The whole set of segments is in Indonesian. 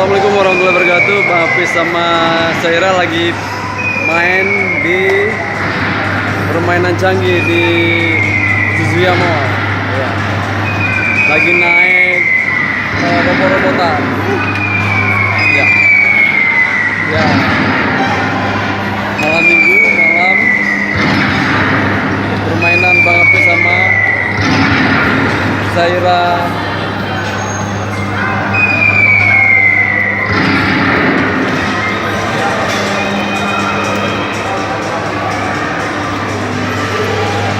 Assalamualaikum warahmatullahi wabarakatuh. Bang Hafiz sama Saira lagi main di permainan canggih di Suzuya Mall. Ya. Lagi naik robot-robotan. Ya. Ya. Malam minggu, malam permainan Bang Hafiz sama Saira.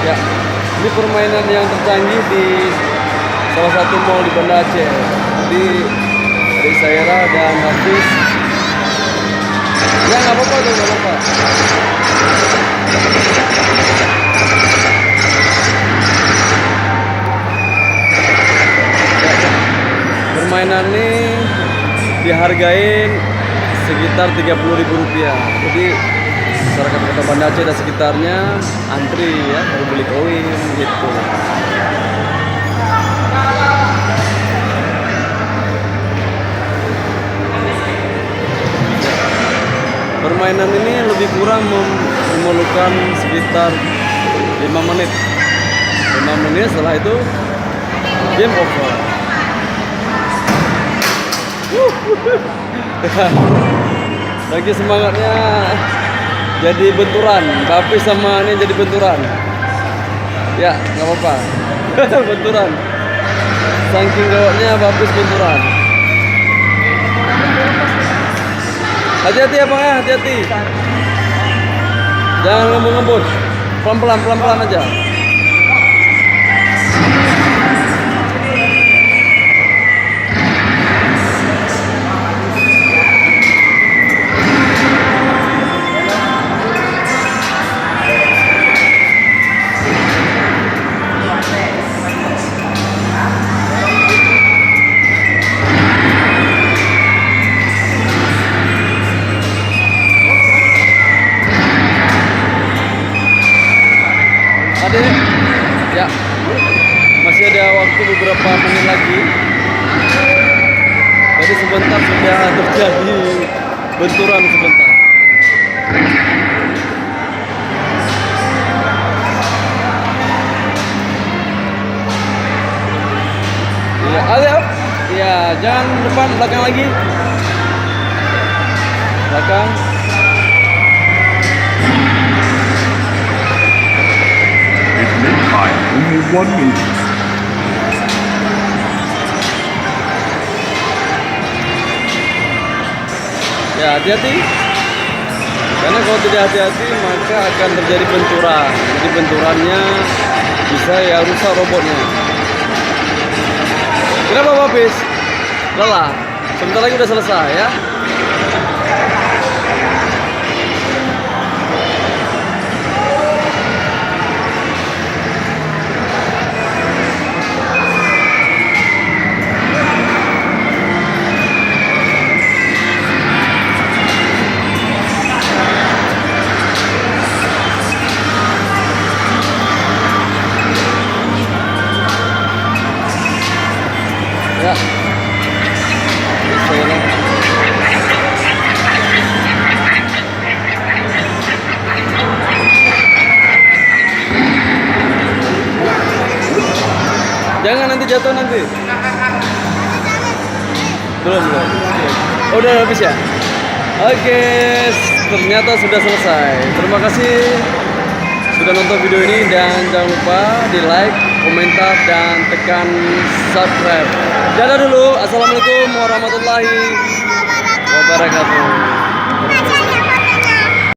Ya, ini permainan yang tercanggih di salah satu mall di Banda Aceh. Jadi dari Saira dan Hafiz. Ya nggak apa-apa tuh, nggak apa-apa. Permainan ini dihargain sekitar Rp30.000. Jadi masyarakat Kota Banda Aceh dan sekitarnya antri ya mau beli koin gitu. Permainan ini lebih kurang memerlukan sekitar 5 menit. 5 menit setelah itu game over. Lagi semangatnya jadi benturan, tapi sama ini jadi benturan. Ya, nggak apa-apa. Benturan. Saking gawatnya Bapis benturan. Hati-hati ya Bang ya, hati-hati. Jangan ngebut-ngebut. Pelan-pelan aja. Adik, ya masih ada waktu beberapa menit lagi. Jadi sebentar sudah terjadi benturan sebentar. Ya, ayo, ya jangan depan, belakang lagi, belakang. Only 1 minute. Ya hati-hati, karena kalau tidak hati-hati maka akan terjadi benturan. Jadi benturannya bisa ya rusak robotnya. Kenapa Bapis? Lelah? Sebentar lagi udah selesai ya. Ya, Saira. Jangan nanti jatuh nanti. Belum. Oh, udah habis ya? Oke, ternyata sudah selesai. Terima kasih sudah nonton video ini dan jangan lupa di like, komentar dan tekan subscribe. Dadah dulu. Assalamualaikum warahmatullahi wabarakatuh.